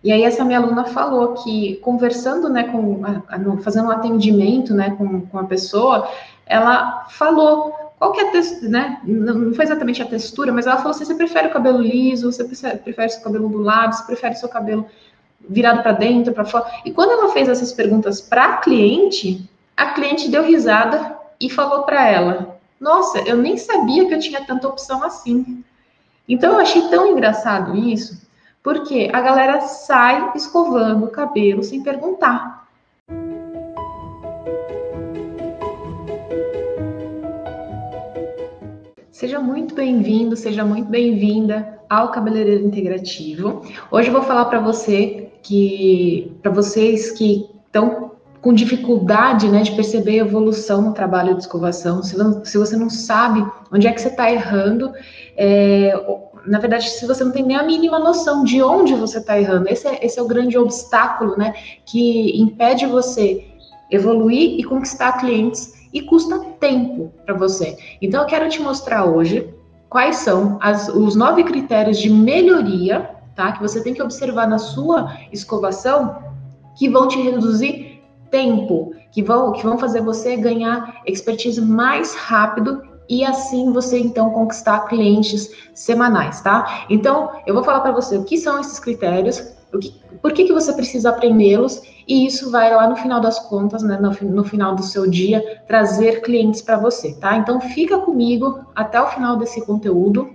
E aí essa minha aluna falou que conversando, né, fazendo um atendimento, né, com a pessoa, ela falou qual que é a textura, né, não foi exatamente a textura, mas ela falou assim, você prefere o cabelo liso, você prefere seu cabelo ondulado, você prefere seu cabelo virado para dentro, para fora? E quando ela fez essas perguntas para a cliente deu risada e falou para ela, nossa, eu nem sabia que eu tinha tanta opção assim. Então eu achei tão engraçado isso, porque a galera sai escovando o cabelo sem perguntar. Seja muito bem-vindo, seja muito bem-vinda ao Cabeleireiro Integrativo. Hoje eu vou falar para vocês que estão com dificuldade, né, de perceber a evolução no trabalho de escovação. Se você não sabe onde é que você está errando, na verdade, se você não tem nem a mínima noção de onde você está errando, esse é o grande obstáculo, né, que impede você evoluir e conquistar clientes e custa tempo para você. Então, eu quero te mostrar hoje quais são os 9 critérios de melhoria, tá, que você tem que observar na sua escovação, que vão te reduzir tempo, que vão fazer você ganhar expertise mais rápido e assim você então conquistar clientes semanais, tá? Então, eu vou falar para você o que são esses critérios, por que você precisa aprendê-los, e isso vai lá no final das contas, né, no final do seu dia, trazer clientes para você, tá? Então, fica comigo até o final desse conteúdo,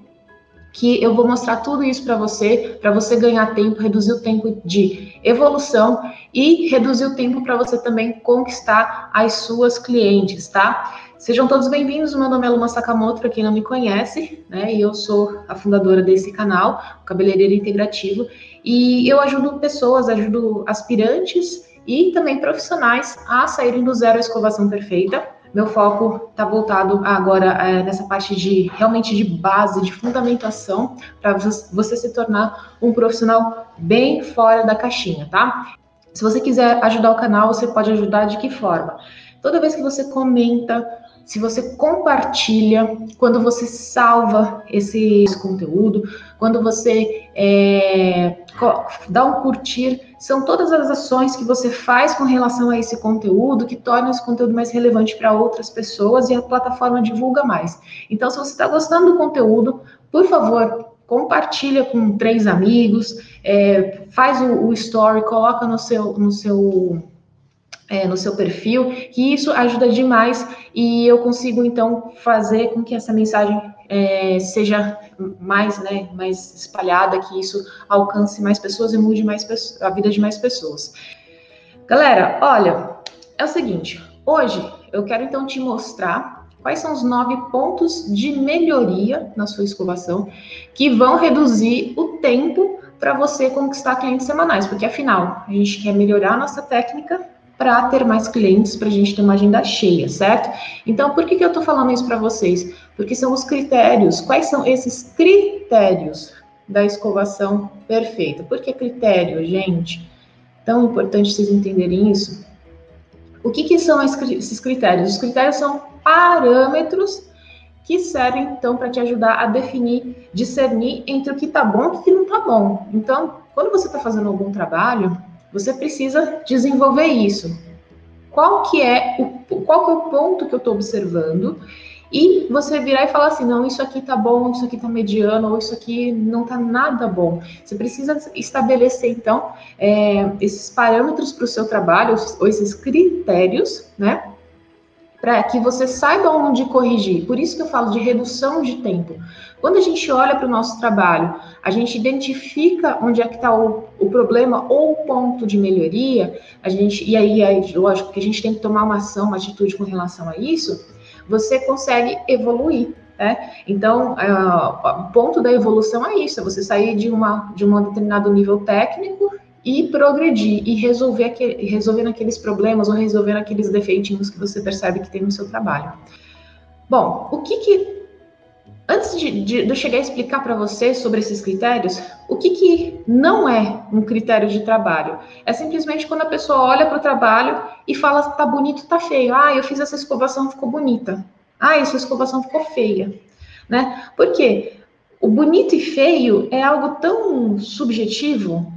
que eu vou mostrar tudo isso para você ganhar tempo, reduzir o tempo de evolução e reduzir o tempo para você também conquistar as suas clientes, tá? Sejam todos bem-vindos, meu nome é Luma Sakamoto, para quem não me conhece, né? E eu sou a fundadora desse canal, o Cabeleireiro Integrativo, e eu ajudo pessoas, ajudo aspirantes e também profissionais a saírem do zero à escovação perfeita. Meu foco está voltado agora nessa parte realmente de base, de fundamentação, para você se tornar um profissional bem fora da caixinha, tá? Se você quiser ajudar o canal, você pode ajudar de que forma? Toda vez que você comenta, se você compartilha, quando você salva esse conteúdo, quando você dá um curtir, são todas as ações que você faz com relação a esse conteúdo que tornam esse conteúdo mais relevante para outras pessoas e a plataforma divulga mais. Então, se você está gostando do conteúdo, por favor, compartilha com 3 amigos, faz o story, coloca no seu perfil, que isso ajuda demais e eu consigo, então, fazer com que essa mensagem seja mais espalhada, que isso alcance mais pessoas e mude a vida de mais pessoas. Galera, olha, é o seguinte, hoje eu quero, então, te mostrar quais são os 9 pontos de melhoria na sua escovação que vão reduzir o tempo para você conquistar clientes semanais, porque, afinal, a gente quer melhorar a nossa técnica para ter mais clientes, para a gente ter uma agenda cheia, certo? Então, por que eu estou falando isso para vocês? Porque são os critérios. Quais são esses critérios da escovação perfeita? Por que critério, gente? Tão importante vocês entenderem isso. O que são esses critérios? Os critérios são parâmetros que servem, então, para te ajudar a definir, discernir entre o que está bom e o que não está bom. Então, quando você está fazendo algum trabalho, você precisa desenvolver isso. Qual que é o ponto que eu estou observando? E você virar e falar assim, não, isso aqui tá bom, isso aqui tá mediano, ou isso aqui não tá nada bom. Você precisa estabelecer, então, esses parâmetros para o seu trabalho, ou esses critérios, né? Para que você saiba onde corrigir. Por isso que eu falo de redução de tempo. Quando a gente olha para o nosso trabalho, a gente identifica onde é que está o problema ou o ponto de melhoria, e aí, lógico que a gente tem que tomar uma ação, uma atitude com relação a isso, você consegue evoluir. Né? Então, o ponto da evolução é isso, é você sair de um determinado nível técnico e progredir, e resolver aqueles problemas ou resolver aqueles defeitinhos que você percebe que tem no seu trabalho. Bom, antes de eu chegar a explicar para você sobre esses critérios, o que não é um critério de trabalho? É simplesmente quando a pessoa olha para o trabalho e fala, tá bonito, tá feio. Ah, eu fiz essa escovação, ficou bonita. Ah, essa escovação ficou feia. Né? Por quê? O bonito e feio é algo tão subjetivo.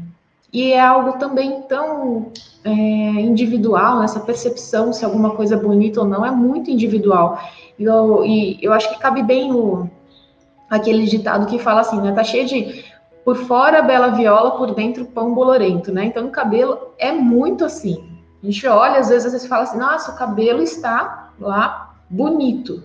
E é algo também tão individual, essa percepção se alguma coisa é bonita ou não é muito individual. E eu acho que cabe bem aquele ditado que fala assim, né? Tá cheio de por fora bela viola, por dentro pão bolorento, né? Então no cabelo é muito assim. A gente olha, às vezes fala assim, nossa, o cabelo está lá bonito,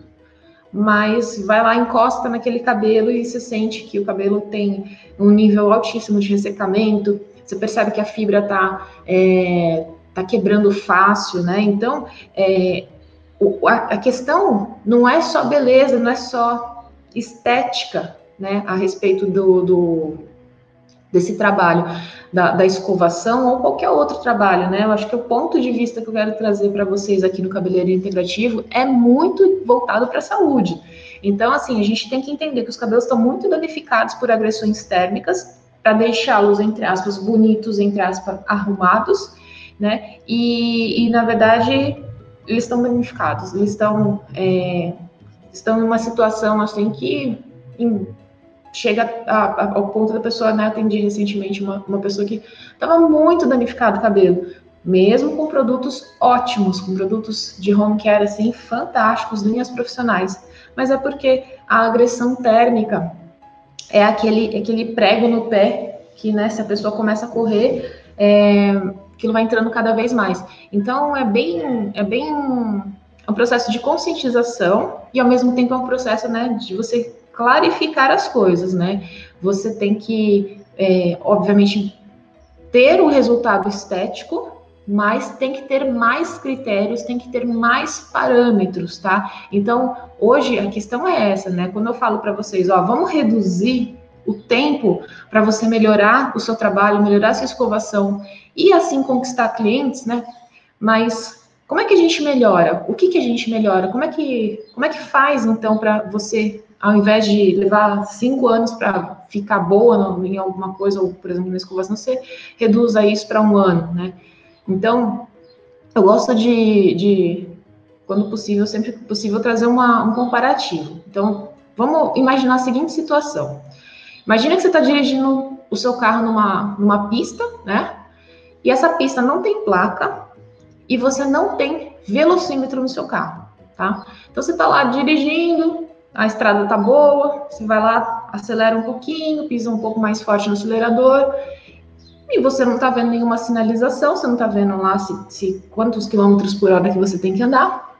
mas vai lá, encosta naquele cabelo e você sente que o cabelo tem um nível altíssimo de ressecamento, você percebe que a fibra tá quebrando fácil, né? Então, a questão não é só beleza, não é só estética, né, a respeito desse trabalho da escovação ou qualquer outro trabalho, né? Eu acho que o ponto de vista que eu quero trazer para vocês aqui no Cabeleireiro Integrativo é muito voltado para a saúde. Então, assim, a gente tem que entender que os cabelos estão muito danificados por agressões térmicas para deixá-los, entre aspas, bonitos, entre aspas, arrumados, né? E na verdade, eles estão danificados, eles estão numa situação assim que chega ao ponto da pessoa, né, atendi recentemente uma pessoa que estava muito danificado o cabelo, mesmo com produtos ótimos, com produtos de home care, assim, fantásticos, linhas profissionais, mas é porque a agressão térmica é aquele prego no pé que, né, se a pessoa começa a correr, aquilo vai entrando cada vez mais. Então, é bem um processo de conscientização e, ao mesmo tempo, é um processo, né, de você clarificar as coisas, né? Você tem que, obviamente, ter um resultado estético, mas tem que ter mais critérios, tem que ter mais parâmetros, tá? Então, hoje a questão é essa, né? Quando eu falo para vocês, ó, vamos reduzir o tempo para você melhorar o seu trabalho, melhorar a sua escovação e assim conquistar clientes, né? Mas como é que a gente melhora? O que a gente melhora? Como é que faz, então, para você, ao invés de levar 5 anos para ficar boa em alguma coisa, ou, por exemplo, na escovação, você reduza isso para 1 ano, né? Então, eu gosto quando possível, sempre que possível, trazer um comparativo. Então, vamos imaginar a seguinte situação. Imagina que você está dirigindo o seu carro numa pista, né? E essa pista não tem placa, e você não tem velocímetro no seu carro, tá? Então você tá lá dirigindo, a estrada tá boa, você vai lá, acelera um pouquinho, pisa um pouco mais forte no acelerador, e você não tá vendo nenhuma sinalização, você não tá vendo lá quantos quilômetros por hora que você tem que andar,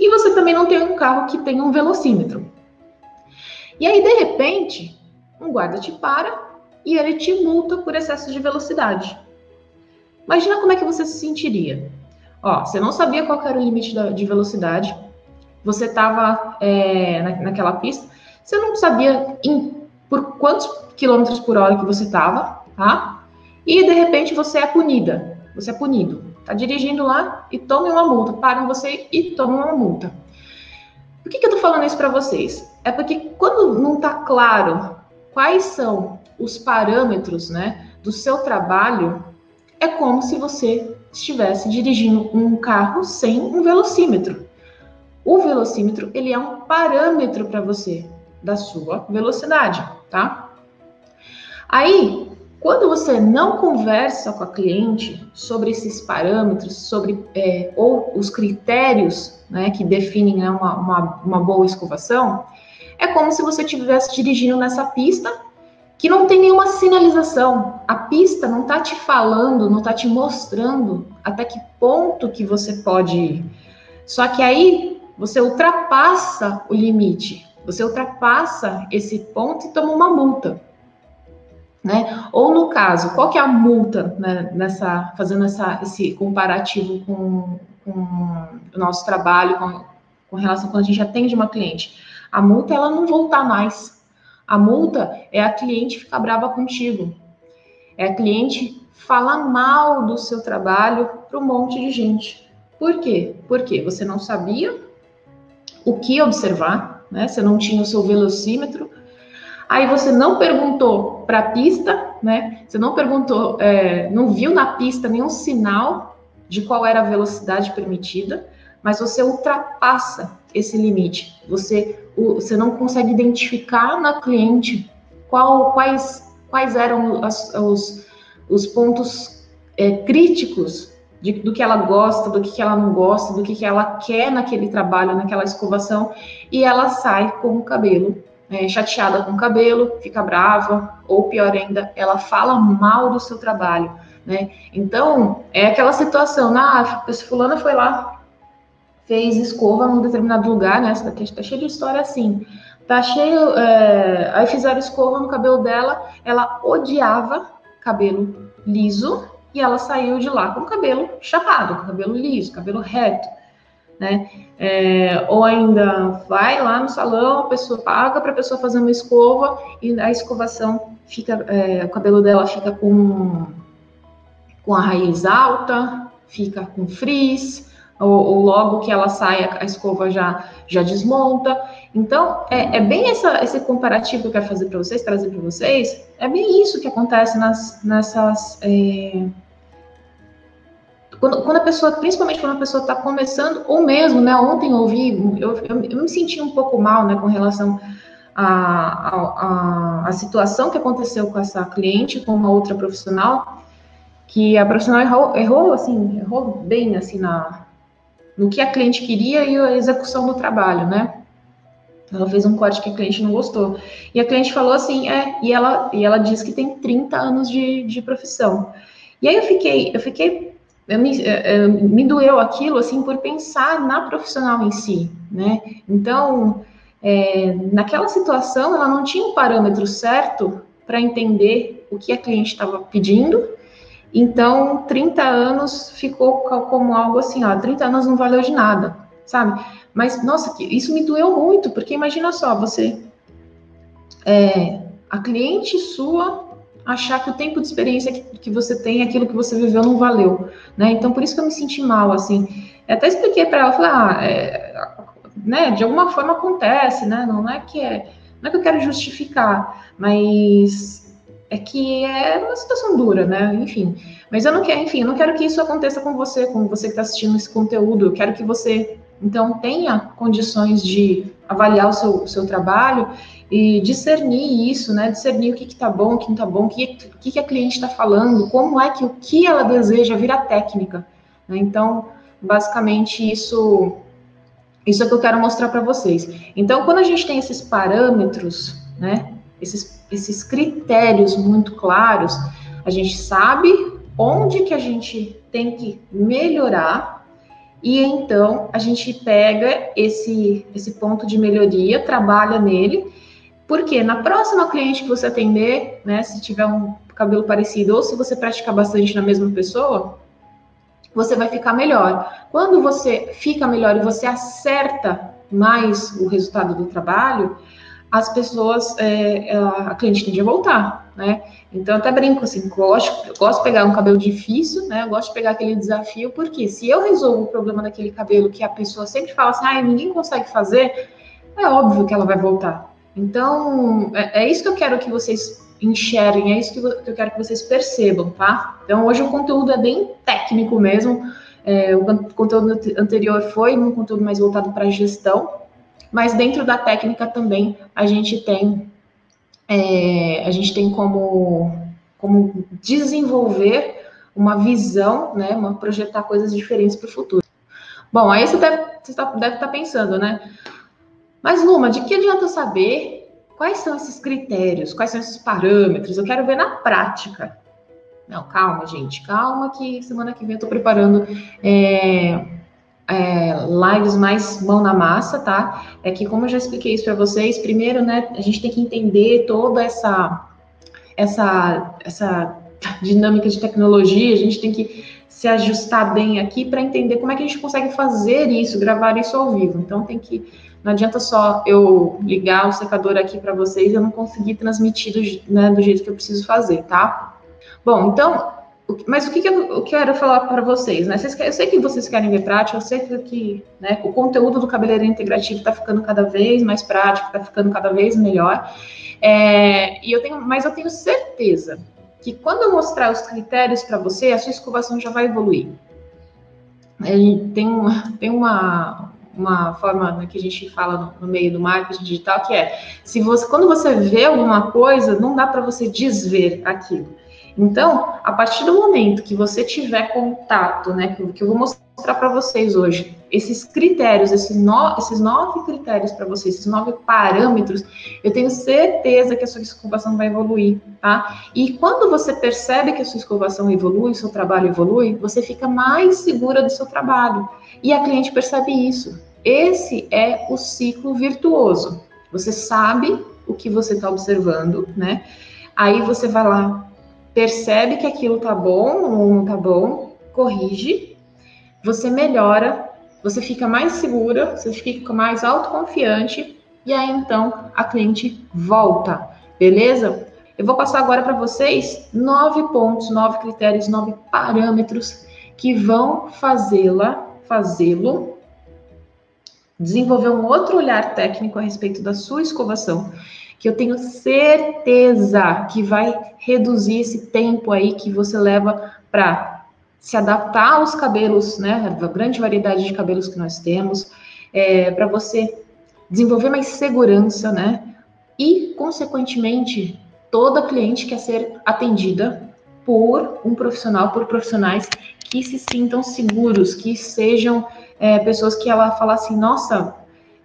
e você também não tem um carro que tenha um velocímetro. E aí, de repente, um guarda te para e ele te multa por excesso de velocidade. Imagina como é que você se sentiria. Ó, você não sabia qual era o limite de velocidade, você estava naquela pista, você não sabia por quantos quilômetros por hora que você estava, tá? E de repente você é punido. Tá dirigindo lá e tome uma multa, param você e tomam uma multa. Por que eu tô falando isso para vocês? É porque quando não tá claro quais são os parâmetros, né, do seu trabalho, é como se você estivesse dirigindo um carro sem um velocímetro. O velocímetro, ele é um parâmetro para você da sua velocidade, tá? Aí, quando você não conversa com a cliente sobre esses parâmetros, sobre ou os critérios, né, que definem, né, uma boa escovação, é como se você estivesse dirigindo nessa pista que não tem nenhuma sinalização. A pista não está te falando, não está te mostrando até que ponto que você pode ir. Só que aí você ultrapassa o limite, você ultrapassa esse ponto e toma uma multa, né? Ou no caso, qual que é a multa, né, fazendo esse comparativo com o nosso trabalho, com relação quando a gente atende uma cliente? A multa é ela não voltar mais. A multa é a cliente ficar brava contigo. É a cliente falar mal do seu trabalho para um monte de gente. Por quê? Porque você não sabia o que observar, né? Você não tinha o seu velocímetro. Aí você não perguntou para a pista, né? Você não perguntou, não viu na pista nenhum sinal de qual era a velocidade permitida, mas você ultrapassa esse limite. Você não consegue identificar na cliente quais eram os os pontos críticos do que ela gosta, do que ela não gosta, do que ela quer naquele trabalho, naquela escovação, e ela sai com o cabelo chateada com o cabelo, fica brava, ou pior ainda, ela fala mal do seu trabalho, né? Então, é aquela situação, fulana foi lá, fez escova num determinado lugar, né? Essa daqui tá cheia de história assim. Tá cheio. Aí fizeram escova no cabelo dela, ela odiava cabelo liso e ela saiu de lá com o cabelo chapado, com o cabelo liso, cabelo reto, né? Ou ainda vai lá no salão, a pessoa paga para a pessoa fazer uma escova e a escovação fica, o cabelo dela fica com a raiz alta, fica com frizz, ou logo que ela sai, a escova já desmonta. Então, é bem esse comparativo que eu quero fazer para vocês, trazer para vocês, é bem isso que acontece nessas... Quando a pessoa, principalmente quando a pessoa está começando, ou mesmo, né, ontem eu ouvi, eu me senti um pouco mal, né, com relação à situação que aconteceu com essa cliente, com uma outra profissional, que a profissional errou bem, assim, no que a cliente queria e a execução do trabalho, né? Ela fez um corte que a cliente não gostou. E a cliente falou assim, e ela disse que tem 30 anos de profissão. E aí me doeu aquilo, assim, por pensar na profissional em si, né? Então, naquela situação, ela não tinha um parâmetro certo para entender o que a cliente estava pedindo. Então, 30 anos ficou como algo assim, 30 anos não valeu de nada, sabe? Mas, nossa, isso me doeu muito, porque imagina só, a cliente sua achar que o tempo de experiência que você tem, aquilo que você viveu não valeu, né? Então, por isso que eu me senti mal, assim. Eu até expliquei para ela, falei, né, de alguma forma acontece, né? Não é que eu quero justificar, mas é que é uma situação dura, né? Enfim. Mas eu não quero que isso aconteça com você que está assistindo esse conteúdo. Eu quero que você, então, tenha condições de avaliar o seu trabalho e discernir isso, né? Discernir o que está bom, o que não está bom, o que a cliente está falando, como é que o que ela deseja vira técnica, né? Então, basicamente, isso é o que eu quero mostrar para vocês. Então, quando a gente tem esses parâmetros, né? Esses critérios muito claros, a gente sabe onde que a gente tem que melhorar e então a gente pega esse ponto de melhoria, trabalha nele, porque na próxima cliente que você atender, né, se tiver um cabelo parecido ou se você praticar bastante na mesma pessoa, você vai ficar melhor. Quando você fica melhor e você acerta mais o resultado do trabalho, as pessoas, a cliente tende a voltar, né? Então, eu até brinco, assim, eu gosto de pegar um cabelo difícil, né? Eu gosto de pegar aquele desafio, porque se eu resolvo o problema daquele cabelo que a pessoa sempre fala assim, ninguém consegue fazer, é óbvio que ela vai voltar. Então, é isso que eu quero que vocês enxerguem, é isso que eu quero que vocês percebam, tá? Então, hoje o conteúdo é bem técnico mesmo, o conteúdo anterior foi um conteúdo mais voltado para gestão, mas dentro da técnica também a gente tem como desenvolver uma visão, né, projetar coisas diferentes para o futuro. Bom, aí você deve estar pensando, né? Mas, Luma, de que adianta saber quais são esses critérios, quais são esses parâmetros? Eu quero ver na prática. Não, calma, gente, calma que semana que vem eu estou preparando lives mais mão na massa, tá? É que, como eu já expliquei isso para vocês, primeiro, né, a gente tem que entender toda essa dinâmica de tecnologia, a gente tem que se ajustar bem aqui para entender como é que a gente consegue fazer isso, gravar isso ao vivo. Então, não adianta só eu ligar o secador aqui para vocês e eu não conseguir transmitir do jeito que eu preciso fazer, tá? Bom, então, mas o que eu quero falar para vocês, né? Eu sei que vocês querem ver prática, eu sei que, né, o conteúdo do cabeleireiro integrativo está ficando cada vez mais prático, está ficando cada vez melhor. Mas eu tenho certeza que quando eu mostrar os critérios para você, a sua escovação já vai evoluir. Tem uma forma, né, que a gente fala no meio do marketing digital, que quando você vê alguma coisa, não dá para você desver aquilo. Então, a partir do momento que você tiver contato, né, que eu vou mostrar para vocês hoje, esses critérios, esses 9 critérios para vocês, esses 9 parâmetros, eu tenho certeza que a sua escovação vai evoluir, tá? E quando você percebe que a sua escovação evolui, o seu trabalho evolui, você fica mais segura do seu trabalho. E a cliente percebe isso. Esse é o ciclo virtuoso. Você sabe o que você está observando, né? Aí você vai lá, percebe que aquilo tá bom ou não tá bom, corrige, você melhora, você fica mais segura, você fica mais autoconfiante e aí então a cliente volta, beleza? Eu vou passar agora para vocês 9 pontos, 9 critérios, 9 parâmetros que vão fazê-lo desenvolver um outro olhar técnico a respeito da sua escovação, que eu tenho certeza que vai reduzir esse tempo aí que você leva para se adaptar aos cabelos, né? A grande variedade de cabelos que nós temos, para você desenvolver mais segurança, né? E, consequentemente, toda cliente quer ser atendida por um profissional, por profissionais que se sintam seguros, que sejam pessoas que ela fala assim, nossa,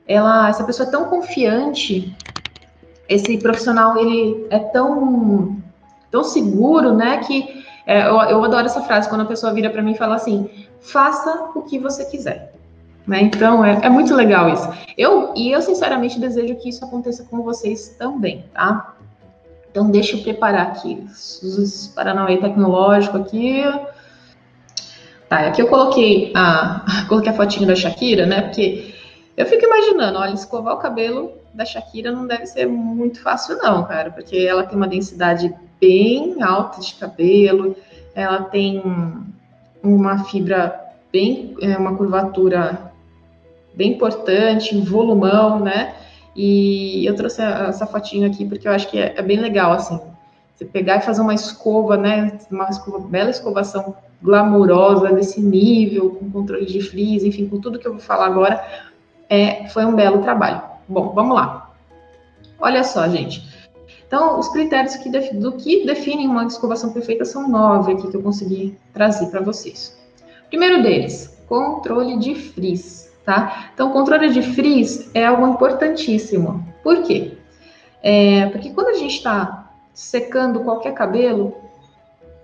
essa pessoa é tão confiante, esse profissional, ele é tão seguro, né, que eu adoro essa frase, quando a pessoa vira para mim e fala assim, faça o que você quiser, né, então é muito legal isso. Eu sinceramente desejo que isso aconteça com vocês também, tá? Então deixa eu preparar aqui os Paranauê tecnológico aqui. Tá, aqui eu coloquei a fotinha da Shakira, né, porque eu fico imaginando, olha, escovar o cabelo da Shakira não deve ser muito fácil não, cara, porque ela tem uma densidade bem alta de cabelo, ela tem uma fibra uma curvatura bem importante, um volumão, né, e eu trouxe essa fotinha aqui porque eu acho que é bem legal, assim, você pegar e fazer uma escova, né, bela escovação glamurosa desse nível, com controle de frizz, enfim, com tudo que eu vou falar agora, foi um belo trabalho. Bom, vamos lá. Olha só, gente. Então, os critérios do que definem uma escovação perfeita são 9 aqui que eu consegui trazer para vocês. Primeiro deles, controle de frizz, tá? Então, controle de frizz é algo importantíssimo. Por quê? Porque quando a gente está secando qualquer cabelo,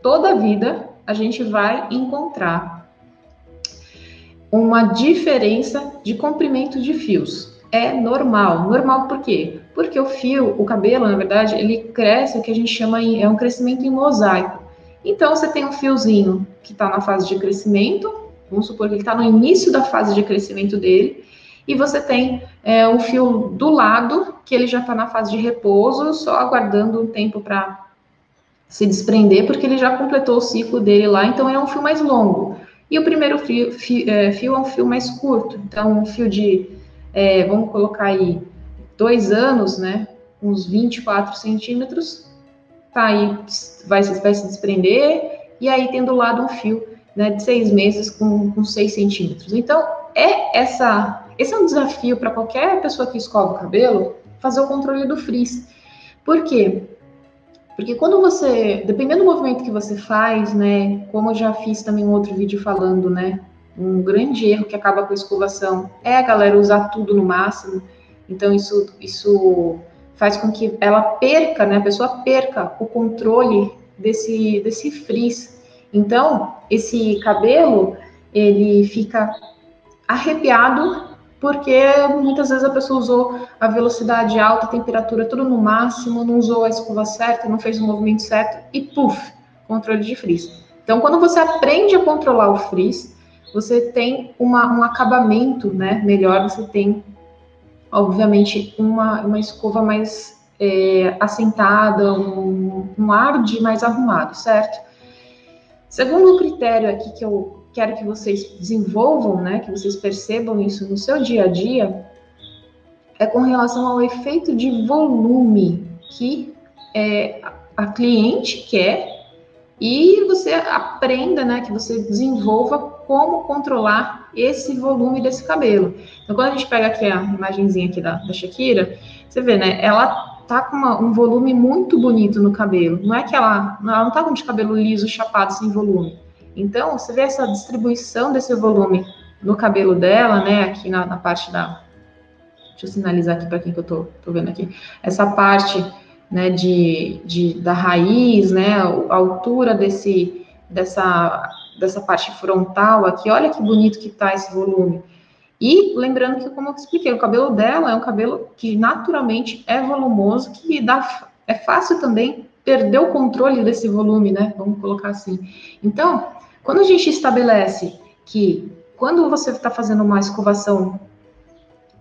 toda a vida a gente vai encontrar uma diferença de comprimento de fios. É normal. Normal por quê? Porque o cabelo, na verdade, ele cresce, o que a gente chama é um crescimento em mosaico. Então, você tem um fiozinho que está na fase de crescimento, vamos supor que ele está no início da fase de crescimento dele, e você tem um fio do lado, que ele já está na fase de repouso, só aguardando um tempo para se desprender, porque ele já completou o ciclo dele lá, então é um fio mais longo. E o primeiro fio é um fio mais curto, então um fio de, vamos colocar aí, 2 anos, né, uns 24 centímetros, tá aí, vai se desprender, e aí tem do lado um fio, né, de 6 meses com 6 centímetros. Então, esse é um desafio para qualquer pessoa que escova o cabelo, fazer o controle do frizz. Por quê? Porque quando você, dependendo do movimento que você faz, né, como eu já fiz também um outro vídeo falando, né, um grande erro que acaba com a escovação é a galera usar tudo no máximo, então isso faz com que ela perca, né, a pessoa perca o controle desse frizz. Então, esse cabelo, ele fica arrepiado, porque muitas vezes a pessoa usou a velocidade alta, a temperatura tudo no máximo, não usou a escova certa, não fez o movimento certo e puf, controle de frizz. Então, quando você aprende a controlar o frizz, você tem um acabamento, né, melhor, você tem, obviamente, uma escova mais assentada, um ar de mais arrumado, certo? Segundo critério aqui que eu quero que vocês desenvolvam, né, que vocês percebam isso no seu dia a dia, é com relação ao efeito de volume que a cliente quer e você aprenda, né, que você desenvolva como controlar esse volume desse cabelo. Então, quando a gente pega aqui a imagenzinha aqui da Shakira, você vê, né, ela tá com um volume muito bonito no cabelo. Não é que ela não tá com de cabelo liso, chapado, sem volume. Então, você vê essa distribuição desse volume no cabelo dela, né? Aqui na parte da... Deixa eu sinalizar aqui para quem que eu tô vendo aqui. Essa parte, né, da raiz, né? A altura dessa parte frontal aqui. Olha que bonito que tá esse volume. E lembrando que, como eu expliquei, o cabelo dela é um cabelo que naturalmente é volumoso, que é fácil também perder o controle desse volume, né? Vamos colocar assim. Então, quando a gente estabelece que quando você está fazendo uma escovação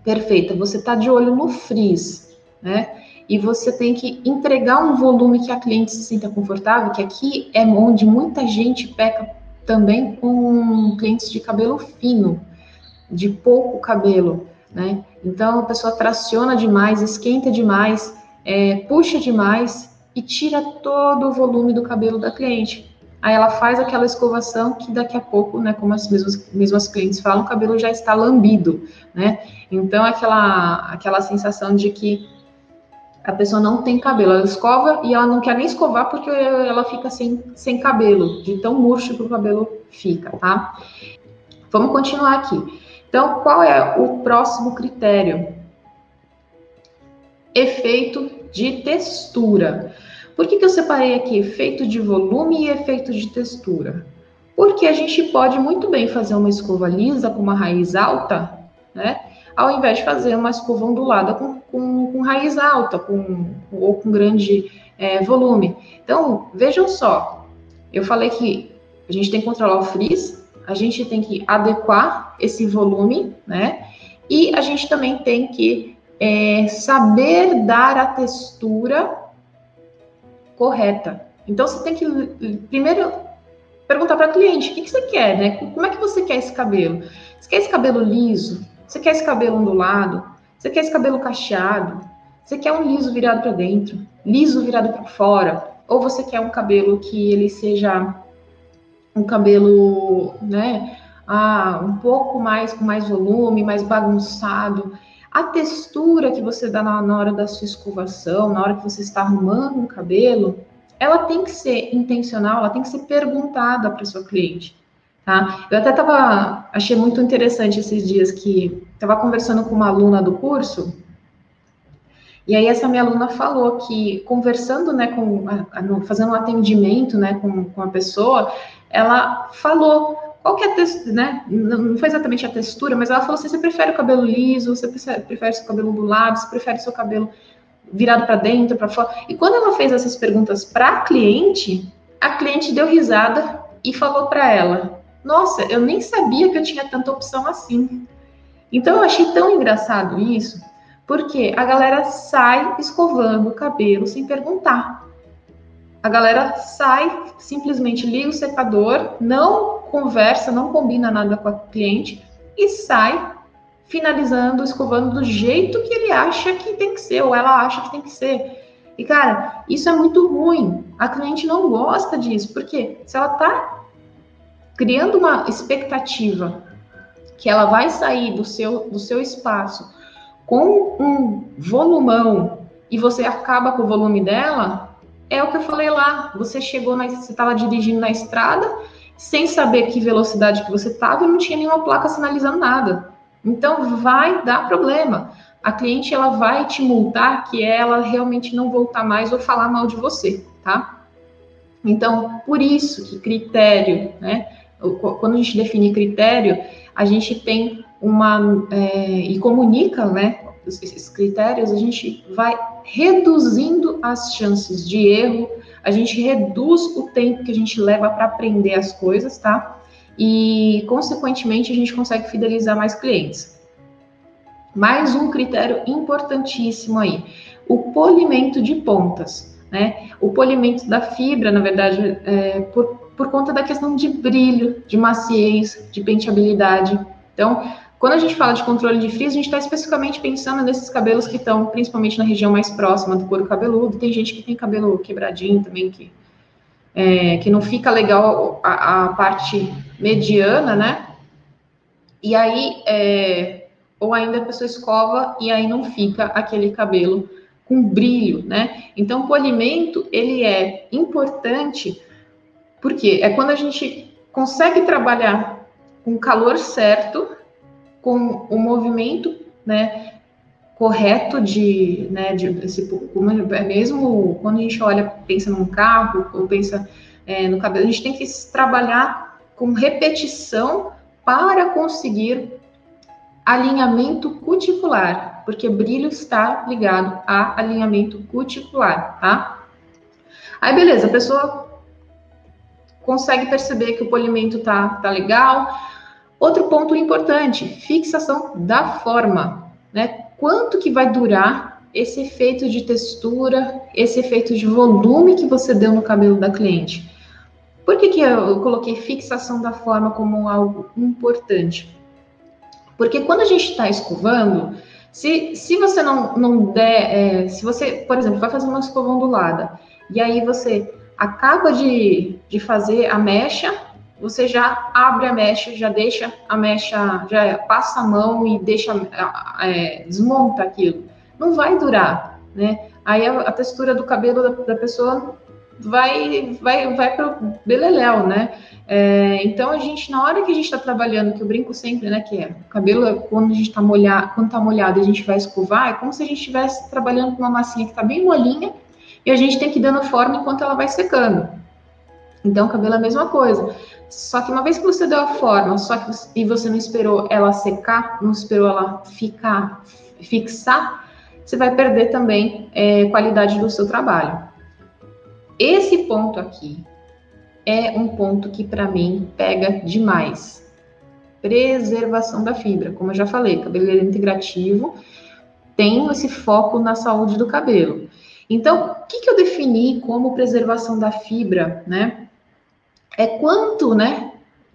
perfeita, você está de olho no frizz, né? E você tem que entregar um volume que a cliente se sinta confortável, que aqui é onde muita gente peca também com clientes de cabelo fino, de pouco cabelo, né? Então a pessoa traciona demais, esquenta demais, puxa demais e tira todo o volume do cabelo da cliente. Aí ela faz aquela escovação que daqui a pouco, né, como as mesmas clientes falam, o cabelo já está lambido, né? Então aquela sensação de que a pessoa não tem cabelo, ela escova e ela não quer nem escovar porque ela fica sem cabelo, de tão murcho que o cabelo fica, tá? Vamos continuar aqui. Então, qual é o próximo critério? Efeito de textura. Por que eu separei aqui efeito de volume e efeito de textura? Porque a gente pode muito bem fazer uma escova lisa com uma raiz alta, né? Ao invés de fazer uma escova ondulada com raiz alta, ou com grande volume. Então, vejam só, eu falei que a gente tem que controlar o frizz, a gente tem que adequar esse volume, né? E a gente também tem que saber dar a textura correta. Então, você tem que, primeiro, perguntar para o cliente, o que você quer, né? Como é que você quer esse cabelo? Você quer esse cabelo liso? Você quer esse cabelo ondulado? Você quer esse cabelo cacheado? Você quer um liso virado para dentro? Liso virado para fora? Ou você quer um cabelo que ele seja um cabelo, né, um pouco mais, com mais volume, mais bagunçado? A textura que você dá na hora da sua escovação, na hora que você está arrumando o cabelo, ela tem que ser intencional, ela tem que ser perguntada para o seu cliente, tá? Eu até achei muito interessante esses dias que estava conversando com uma aluna do curso, e aí essa minha aluna falou que conversando, né, fazendo um atendimento, né, com a pessoa, ela falou qual que é a textura, né, não foi exatamente a textura, mas ela falou assim, você prefere o cabelo liso, você prefere o seu cabelo ondulado, você prefere o seu cabelo virado para dentro, para fora? E quando ela fez essas perguntas para a cliente deu risada e falou para ela, nossa, eu nem sabia que eu tinha tanta opção assim. Então eu achei tão engraçado isso, porque a galera sai escovando o cabelo sem perguntar. A galera sai, simplesmente liga o secador, não conversa, não combina nada com a cliente e sai finalizando, escovando do jeito que ele acha que tem que ser, ou ela acha que tem que ser. E, cara, isso é muito ruim. A cliente não gosta disso, porque se ela tá criando uma expectativa que ela vai sair do seu espaço com um volumão e você acaba com o volume dela, é o que eu falei lá. Você você estava dirigindo na estrada sem saber que velocidade que você estava e não tinha nenhuma placa sinalizando nada. Então vai dar problema. A cliente ela vai te multar que ela realmente não voltar mais ou falar mal de você, tá? Então, por isso que critério, né? Quando a gente define critério, a gente tem e comunica, né, esses critérios, a gente vai reduzindo as chances de erro, a gente reduz o tempo que a gente leva para aprender as coisas, tá? E, consequentemente, a gente consegue fidelizar mais clientes. Mais um critério importantíssimo aí, o polimento de pontas, né? O polimento da fibra, na verdade, por conta da questão de brilho, de maciez, de penteabilidade. Então, quando a gente fala de controle de frizz, a gente está especificamente pensando nesses cabelos que estão principalmente na região mais próxima do couro cabeludo. Tem gente que tem cabelo quebradinho também, que não fica legal a parte mediana, né? E aí, ou ainda a pessoa escova e aí não fica aquele cabelo com brilho, né? Então, o polimento, ele é importante porque é quando a gente consegue trabalhar com o calor certo, com o movimento, né, correto mesmo quando a gente olha, pensa num carro ou pensa no cabelo, a gente tem que trabalhar com repetição para conseguir alinhamento cuticular, porque brilho está ligado a alinhamento cuticular, tá? Aí, beleza, a pessoa consegue perceber que o polimento tá legal. Outro ponto importante, fixação da forma, né? Quanto que vai durar esse efeito de textura, esse efeito de volume que você deu no cabelo da cliente? Por que eu coloquei fixação da forma como algo importante? Porque quando a gente está escovando, se você não der, se você, por exemplo, vai fazer uma escova ondulada, e aí você acaba de fazer a mecha, você já abre a mecha, já deixa a mecha, já passa a mão e deixa, desmonta aquilo. Não vai durar, né? Aí a textura do cabelo da pessoa vai para o beleléu, né? Então a gente, na hora que a gente está trabalhando, que eu brinco sempre, né, que o cabelo, quando a gente está molhado, quando está molhado, a gente vai escovar, é como se a gente estivesse trabalhando com uma massinha que está bem molinha e a gente tem que ir dando forma enquanto ela vai secando. Então o cabelo é a mesma coisa. Só que uma vez que você deu a forma, e você não esperou ela secar, não esperou ela fixar, você vai perder também qualidade do seu trabalho. Esse ponto aqui é um ponto que, para mim, pega demais. Preservação da fibra. Como eu já falei, cabeleireiro integrativo tem esse foco na saúde do cabelo. Então, o que eu defini como preservação da fibra, né? É quanto, né,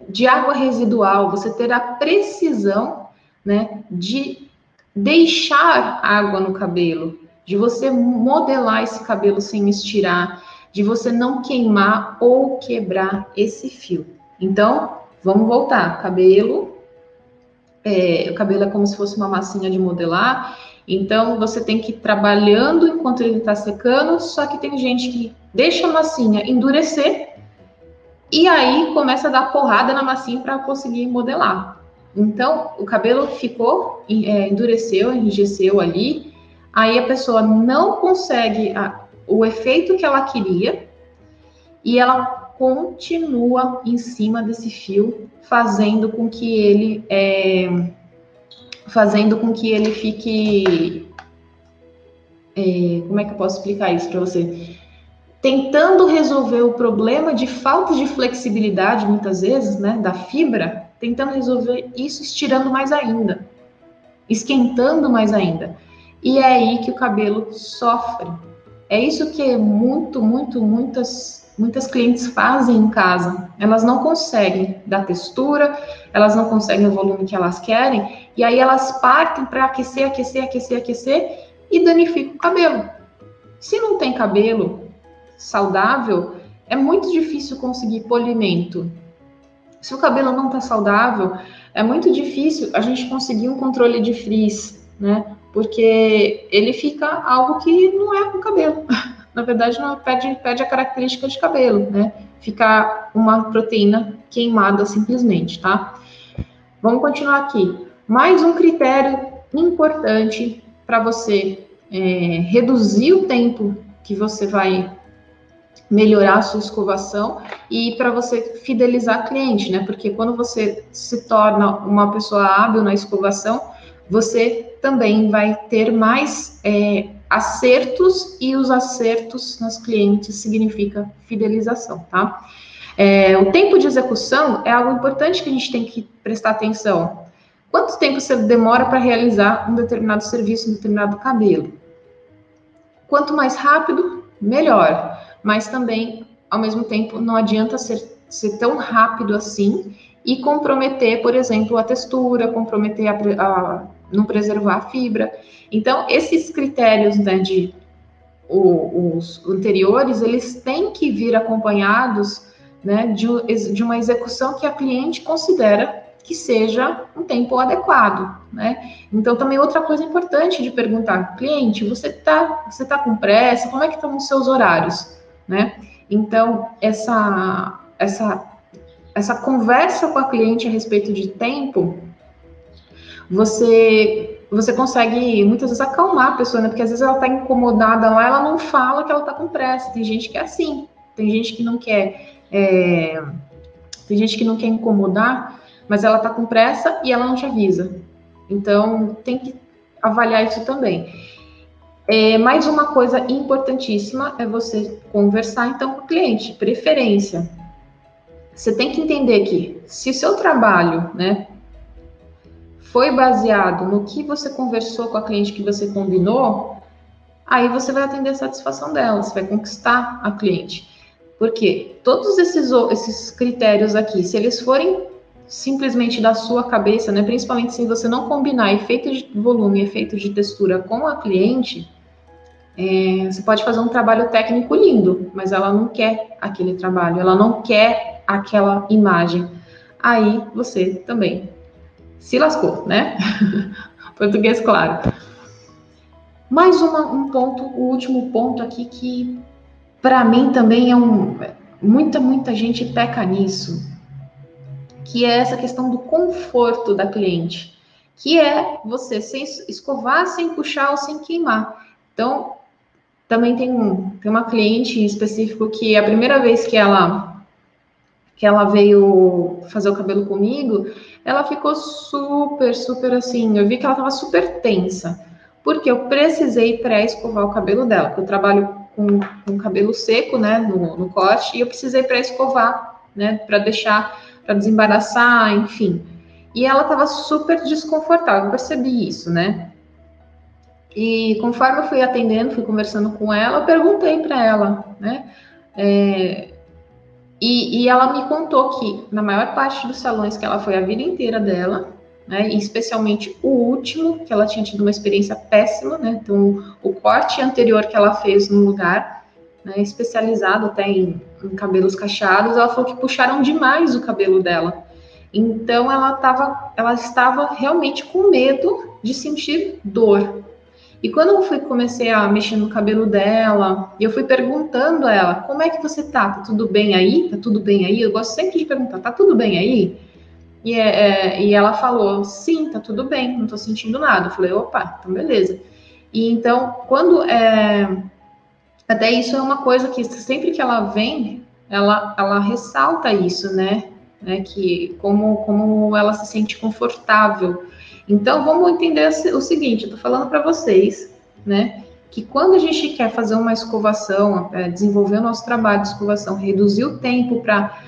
de água residual você ter a precisão, né, de deixar água no cabelo, de você modelar esse cabelo sem estirar, de você não queimar ou quebrar esse fio. Então, vamos voltar. O cabelo é como se fosse uma massinha de modelar. Então, você tem que ir trabalhando enquanto ele está secando, só que tem gente que deixa a massinha endurecer e aí começa a dar porrada na massinha para conseguir modelar. Então, o cabelo ficou, endureceu, enrijeceu ali, aí a pessoa não consegue o efeito que ela queria e ela continua em cima desse fio, fazendo com que ele fique, como é que eu posso explicar isso para você? Tentando resolver o problema de falta de flexibilidade, muitas vezes, né, da fibra, tentando resolver isso estirando mais ainda, esquentando mais ainda. E é aí que o cabelo sofre. É isso que muitas clientes fazem em casa. Elas não conseguem dar textura, elas não conseguem o volume que elas querem, e aí elas partem para aquecer e danificam o cabelo. Se não tem cabelo saudável, é muito difícil conseguir polimento. Se o cabelo não está saudável, é muito difícil a gente conseguir um controle de frizz, né? Porque ele fica algo que não é com o cabelo. Na verdade, não perde a característica de cabelo, né? Fica uma proteína queimada simplesmente, tá? Vamos continuar aqui. Mais um critério importante para você reduzir o tempo que você vai melhorar a sua escovação e para você fidelizar a cliente, né? Porque quando você se torna uma pessoa hábil na escovação, você também vai ter mais acertos, e os acertos nas clientes significa fidelização, tá? O tempo de execução é algo importante que a gente tem que prestar atenção. Quanto tempo você demora para realizar um determinado serviço, um determinado cabelo? Quanto mais rápido, melhor. Mas também, ao mesmo tempo, não adianta ser tão rápido assim e comprometer, por exemplo, a textura, comprometer não preservar a fibra. Então, esses critérios, né, os anteriores, eles têm que vir acompanhados, né, de uma execução que a cliente considera que seja um tempo adequado, né? Então, também outra coisa importante de perguntar, cliente, você tá com pressa? Como é que estão os seus horários, né? Então, essa conversa com a cliente a respeito de tempo, você consegue muitas vezes acalmar a pessoa, né? Porque às vezes ela está incomodada lá, ela não fala que ela está com pressa. Tem gente que é assim, tem gente que não quer, tem gente que não quer incomodar, mas ela está com pressa e ela não te avisa. Então tem que avaliar isso também. Mais uma coisa importantíssima é você conversar então com o cliente, preferência. Você tem que entender que se o seu trabalho, né, foi baseado no que você conversou com a cliente, que você combinou, aí você vai atender a satisfação dela, você vai conquistar a cliente. Porque todos esses critérios aqui, se eles forem simplesmente da sua cabeça, né, principalmente se você não combinar efeito de volume e efeito de textura com a cliente, você pode fazer um trabalho técnico lindo, mas ela não quer aquele trabalho, ela não quer aquela imagem. Aí você também se lascou, né? Português claro. Mais um ponto, o último ponto aqui que para mim também muita gente peca nisso, que é essa questão do conforto da cliente, que é você sem escovar, sem puxar ou sem queimar. Então, também tem uma cliente em específico que a primeira vez que ela veio fazer o cabelo comigo, ela ficou super assim, eu vi que ela estava super tensa, porque eu precisei pré-escovar o cabelo dela, porque eu trabalho com cabelo seco, né, no corte, e eu precisei pré-escovar, né, para desembaraçar, enfim. E ela estava super desconfortável, eu percebi isso, né. E conforme eu fui atendendo, fui conversando com ela, eu perguntei para ela, né, e ela me contou que na maior parte dos salões que ela foi a vida inteira dela, né, e especialmente o último, que ela tinha tido uma experiência péssima, né, então o corte anterior que ela fez no lugar, né, especializado até em cabelos cacheados, ela falou que puxaram demais o cabelo dela. Então ela estava realmente com medo de sentir dor. E quando comecei a mexer no cabelo dela, e eu fui perguntando a ela, como é que você tá? Tá tudo bem aí? Tá tudo bem aí? Eu gosto sempre de perguntar, tá tudo bem aí? E ela falou, sim, tá tudo bem, não tô sentindo nada. Eu falei, opa, então beleza. E então, até isso é uma coisa que sempre que ela vem, ela ressalta isso, né? Que como ela se sente confortável. Então, vamos entender o seguinte, eu tô falando para vocês, né? Que quando a gente quer fazer uma escovação, desenvolver o nosso trabalho de escovação, reduzir o tempo para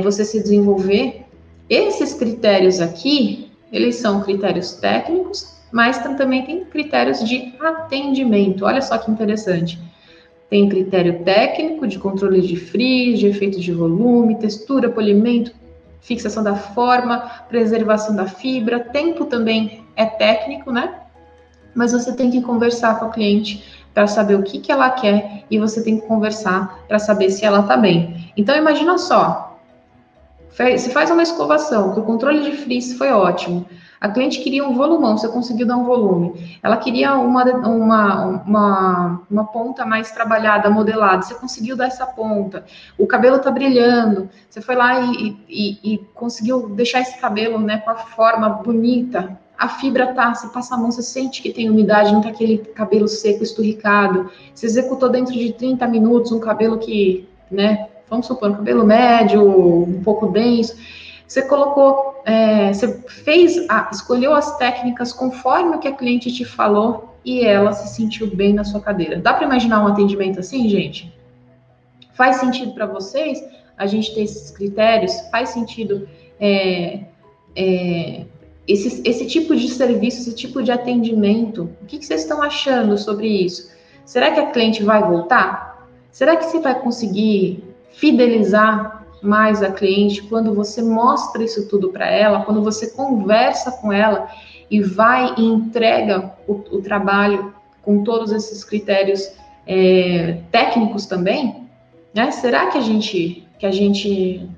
você se desenvolver, esses critérios aqui, eles são critérios técnicos, mas também tem critérios de atendimento. Olha só que interessante. Tem critério técnico de controle de frizz, de efeito de volume, textura, polimento, fixação da forma, preservação da fibra. Tempo também é técnico, né? Mas você tem que conversar com a cliente para saber o que ela quer e você tem que conversar para saber se ela está bem. Então, imagina só, se faz uma escovação, que o controle de frizz foi ótimo, a cliente queria um volumão, você conseguiu dar um volume. Ela queria uma ponta mais trabalhada, modelada, você conseguiu dar essa ponta. O cabelo tá brilhando, você foi lá e conseguiu deixar esse cabelo, né, com a forma bonita. A fibra tá, você passa a mão, você sente que tem umidade, não tá aquele cabelo seco, esturricado. Você executou dentro de 30 minutos um cabelo que, né, vamos supor, um cabelo médio, um pouco denso. Você colocou, você escolheu as técnicas conforme o que a cliente te falou e ela se sentiu bem na sua cadeira. Dá para imaginar um atendimento assim, gente? Faz sentido para vocês a gente ter esses critérios? Faz sentido esse tipo de serviço, esse tipo de atendimento? O que vocês estão achando sobre isso? Será que a cliente vai voltar? Será que você vai conseguir fidelizar mais a cliente quando você mostra isso tudo para ela, quando você conversa com ela e vai e entrega o trabalho com todos esses critérios técnicos também, né? Será que a gente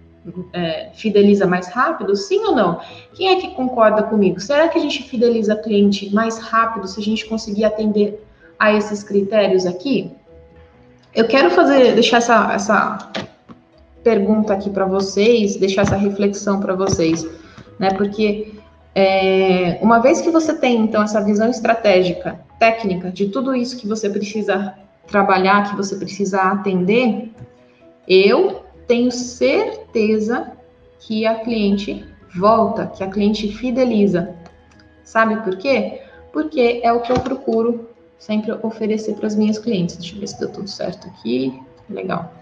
fideliza mais rápido? Sim ou não? Quem é que concorda comigo? Será que a gente fideliza cliente mais rápido se a gente conseguir atender a esses critérios aqui? Eu quero deixar essa pergunta aqui para vocês, deixar essa reflexão para vocês, né? Porque uma vez que você tem, então, essa visão estratégica, técnica, de tudo isso que você precisa trabalhar, que você precisa atender, eu tenho certeza que a cliente volta, que a cliente fideliza. Sabe por quê? Porque é o que eu procuro sempre oferecer para as minhas clientes. Deixa eu ver se deu tudo certo aqui. Legal.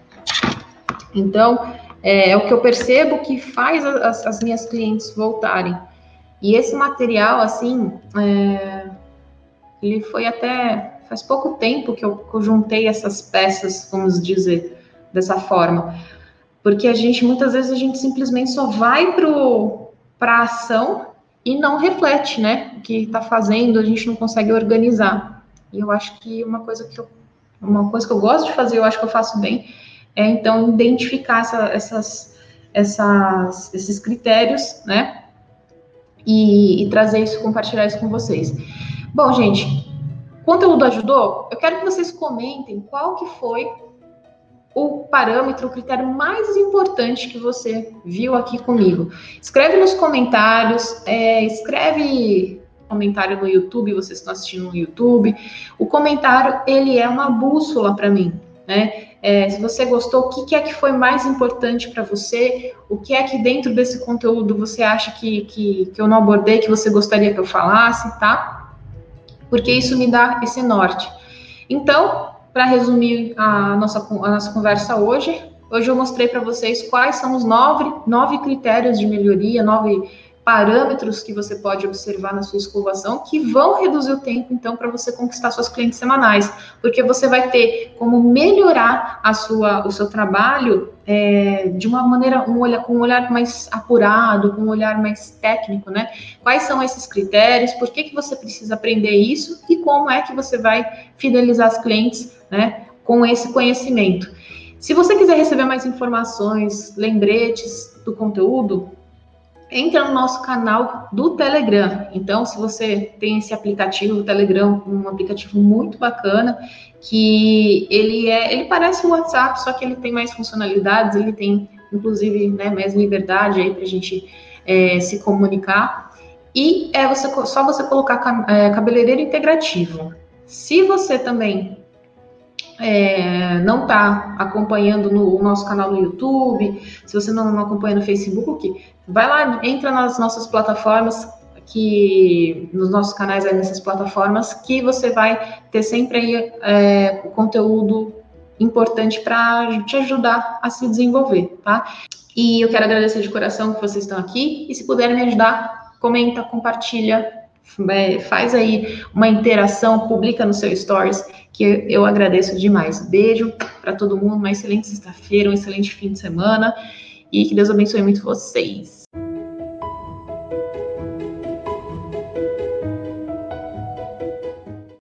Então, é o que eu percebo que faz as minhas clientes voltarem. E esse material, assim, ele foi até faz pouco tempo que eu juntei essas peças, vamos dizer, dessa forma. Porque muitas vezes a gente simplesmente só vai para a ação e não reflete, né? O que está fazendo, a gente não consegue organizar. E eu acho que uma coisa que eu gosto de fazer, eu acho que eu faço bem, é então identificar esses critérios, né? E trazer isso, compartilhar isso com vocês. Bom, gente, o conteúdo ajudou? Eu quero que vocês comentem qual que foi o parâmetro, o critério mais importante que você viu aqui comigo. Escreve nos comentários, escreve comentário no YouTube, vocês estão assistindo no YouTube. O comentário, ele é uma bússola para mim, né? Se você gostou, o que é que foi mais importante para você? O que é que dentro desse conteúdo você acha que eu não abordei, que você gostaria que eu falasse, tá? Porque isso me dá esse norte. Então, para resumir a nossa conversa hoje eu mostrei para vocês quais são os 9 critérios de melhoria, 9 parâmetros que você pode observar na sua escovação, que vão reduzir o tempo, então, para você conquistar suas clientes semanais, porque você vai ter como melhorar o seu trabalho de uma maneira, com um olhar mais apurado, com um olhar mais técnico, né? Quais são esses critérios, por que você precisa aprender isso e como é que você vai fidelizar as clientes, né, com esse conhecimento. Se você quiser receber mais informações, lembretes do conteúdo, entra no nosso canal do Telegram. Então, se você tem esse aplicativo, o Telegram, um aplicativo muito bacana, que ele parece um WhatsApp, só que ele tem mais funcionalidades, ele tem, inclusive, né, mais liberdade aí para a gente se comunicar. E só você colocar cabeleireiro integrativo. Se você também não está acompanhando no nosso canal no YouTube, se você não acompanha no Facebook, vai lá, entra nas nossas plataformas, nos nossos canais nessas plataformas, que você vai ter sempre aí o conteúdo importante para te ajudar a se desenvolver, tá? E eu quero agradecer de coração que vocês estão aqui, e se puderem me ajudar, comenta, compartilha, faz aí uma interação, publica no seu stories, que eu agradeço demais. Beijo para todo mundo, uma excelente sexta-feira, um excelente fim de semana, e que Deus abençoe muito vocês.